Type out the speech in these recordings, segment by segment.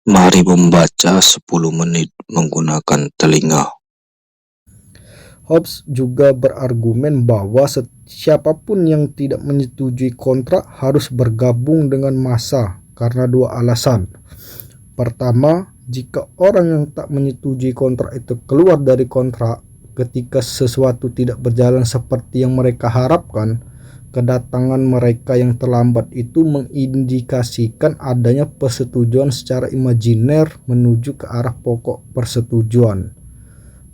Mari membaca 10 menit menggunakan telinga. Hobbes juga berargumen bahwa siapapun yang tidak menyetujui kontrak harus bergabung dengan massa karena dua alasan. Pertama, jika orang yang tak menyetujui kontrak itu keluar dari kontrak ketika sesuatu tidak berjalan seperti yang mereka harapkan, kedatangan mereka yang terlambat itu mengindikasikan adanya persetujuan secara imajiner menuju ke arah pokok persetujuan.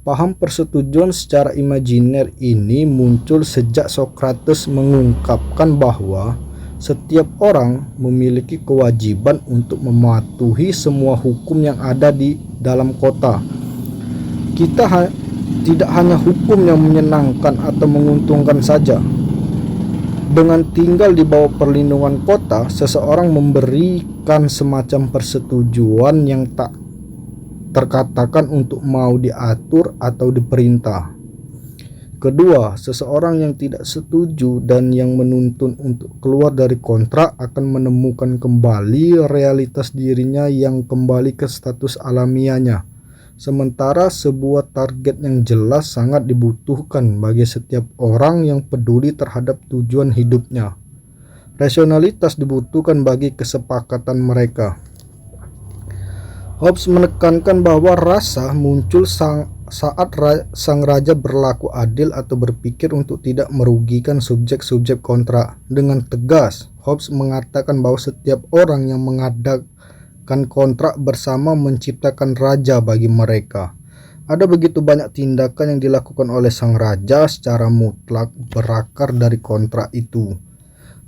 Paham persetujuan secara imajiner ini muncul sejak Socrates mengungkapkan bahwa setiap orang memiliki kewajiban untuk mematuhi semua hukum yang ada di dalam kota. Tidak hanya hukum yang menyenangkan atau menguntungkan saja. Dengan tinggal di bawah perlindungan kota, seseorang memberikan semacam persetujuan yang tak terkatakan untuk mau diatur atau diperintah. Kedua, seseorang yang tidak setuju dan yang menuntun untuk keluar dari kontrak akan menemukan kembali realitas dirinya yang kembali ke status alamiahnya. Sementara sebuah target yang jelas sangat dibutuhkan bagi setiap orang yang peduli terhadap tujuan hidupnya. Rasionalitas dibutuhkan bagi kesepakatan mereka. Hobbes menekankan bahwa rasa muncul saat sang raja berlaku adil atau berpikir untuk tidak merugikan subjek-subjek kontrak. Dengan tegas, Hobbes mengatakan bahwa setiap orang yang mengadakan kontrak bersama menciptakan raja bagi mereka. Ada begitu banyak tindakan yang dilakukan oleh sang raja secara mutlak berakar dari kontrak itu.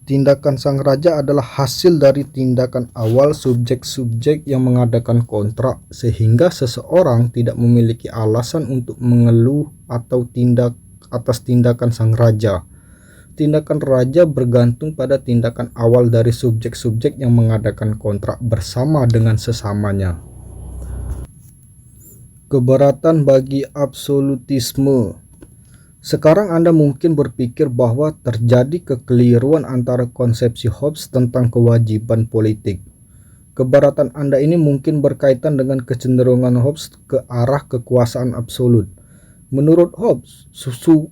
Tindakan sang raja adalah hasil dari tindakan awal subjek-subjek yang mengadakan kontrak, sehingga seseorang tidak memiliki alasan untuk mengeluh atau atas tindakan sang raja. Tindakan raja bergantung pada tindakan awal dari subjek-subjek yang mengadakan kontrak bersama dengan sesamanya. Keberatan bagi absolutisme. Sekarang Anda mungkin berpikir bahwa terjadi kekeliruan antara konsepsi Hobbes tentang kewajiban politik. Keberatan Anda ini mungkin berkaitan dengan kecenderungan Hobbes ke arah kekuasaan absolut. Menurut Hobbes,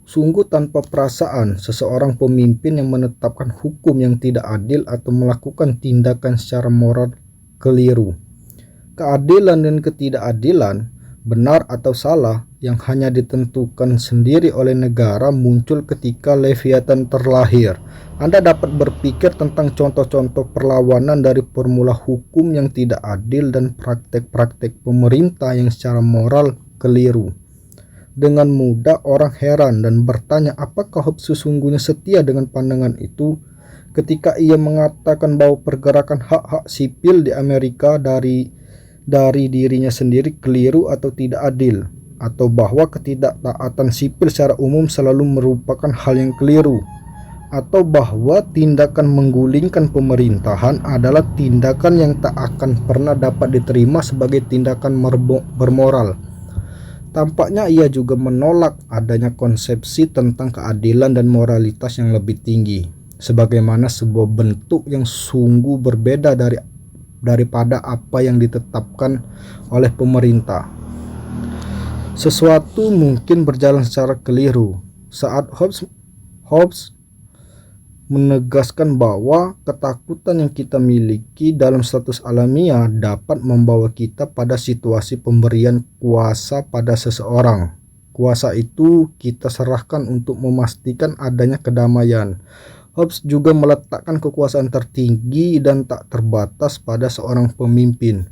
sungguh tanpa perasaan seseorang pemimpin yang menetapkan hukum yang tidak adil atau melakukan tindakan secara moral keliru. Keadilan dan ketidakadilan, benar atau salah, yang hanya ditentukan sendiri oleh negara muncul ketika Leviathan terlahir. Anda dapat berpikir tentang contoh-contoh perlawanan dari formula hukum yang tidak adil dan praktek-praktek pemerintah yang secara moral keliru. Dengan mudah orang heran dan bertanya apakah Hobbes sesungguhnya setia dengan pandangan itu ketika ia mengatakan bahwa pergerakan hak-hak sipil di Amerika dari dirinya sendiri keliru atau tidak adil, atau bahwa ketidaktaatan sipil secara umum selalu merupakan hal yang keliru, atau bahwa tindakan menggulingkan pemerintahan adalah tindakan yang tak akan pernah dapat diterima sebagai tindakan bermoral. Tampaknya ia juga menolak adanya konsepsi tentang keadilan dan moralitas yang lebih tinggi, sebagaimana sebuah bentuk yang sungguh berbeda daripada apa yang ditetapkan oleh pemerintah. Sesuatu mungkin berjalan secara keliru saat Hobbes menegaskan bahwa ketakutan yang kita miliki dalam status alamiah dapat membawa kita pada situasi pemberian kuasa pada seseorang. Kuasa itu kita serahkan untuk memastikan adanya kedamaian. Hobbes juga meletakkan kekuasaan tertinggi dan tak terbatas pada seorang pemimpin.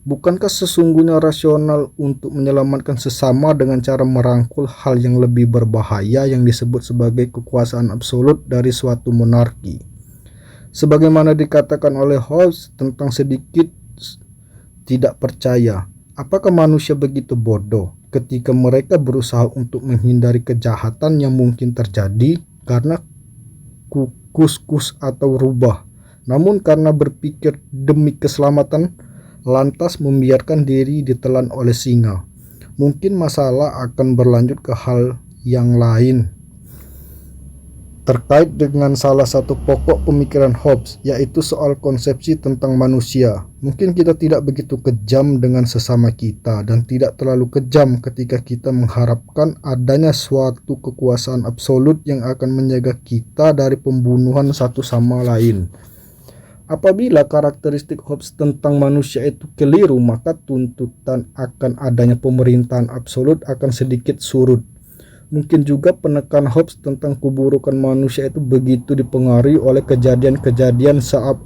Bukankah sesungguhnya rasional untuk menyelamatkan sesama dengan cara merangkul hal yang lebih berbahaya yang disebut sebagai kekuasaan absolut dari suatu monarki? Sebagaimana dikatakan oleh Hobbes tentang sedikit tidak percaya, apakah manusia begitu bodoh ketika mereka berusaha untuk menghindari kejahatan yang mungkin terjadi karena kukus atau rubah, namun karena berpikir demi keselamatan lantas membiarkan diri ditelan oleh singa? Mungkin masalah akan berlanjut ke hal yang lain. terkait dengan salah satu pokok pemikiran Hobbes, yaitu soal konsepsi tentang manusia. Mungkin kita tidak begitu kejam dengan sesama kita dan tidak terlalu kejam ketika kita mengharapkan adanya suatu kekuasaan absolut yang akan menjaga kita dari pembunuhan satu sama lain. Apabila karakteristik Hobbes tentang manusia itu keliru, maka tuntutan akan adanya pemerintahan absolut akan sedikit surut. Mungkin juga penekan Hobbes tentang keburukan manusia itu begitu dipengaruhi oleh kejadian-kejadian saat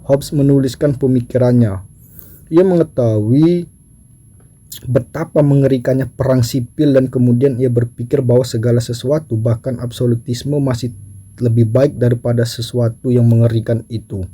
Hobbes menuliskan pemikirannya. Ia mengetahui betapa mengerikannya perang sipil dan kemudian ia berpikir bahwa segala sesuatu, bahkan absolutisme, masih lebih baik daripada sesuatu yang mengerikan itu.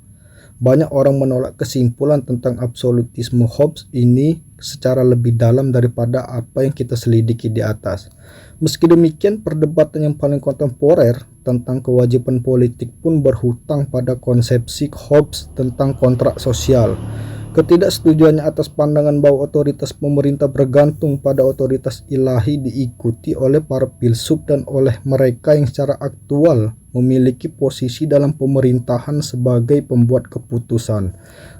Banyak orang menolak kesimpulan tentang absolutisme Hobbes ini secara lebih dalam daripada apa yang kita selidiki di atas. Meski demikian, perdebatan yang paling kontemporer tentang kewajiban politik pun berhutang pada konsepsi Hobbes tentang kontrak sosial. Ketidaksetujuannya atas pandangan bahwa otoritas pemerintah bergantung pada otoritas ilahi diikuti oleh para filsuf dan oleh mereka yang secara aktual memiliki posisi dalam pemerintahan sebagai pembuat keputusan.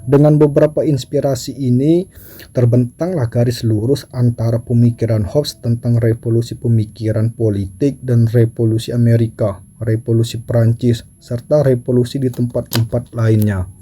Dengan beberapa inspirasi ini, terbentanglah garis lurus antara pemikiran Hobbes tentang revolusi pemikiran politik dan revolusi Amerika, revolusi Prancis, serta revolusi di tempat-tempat lainnya.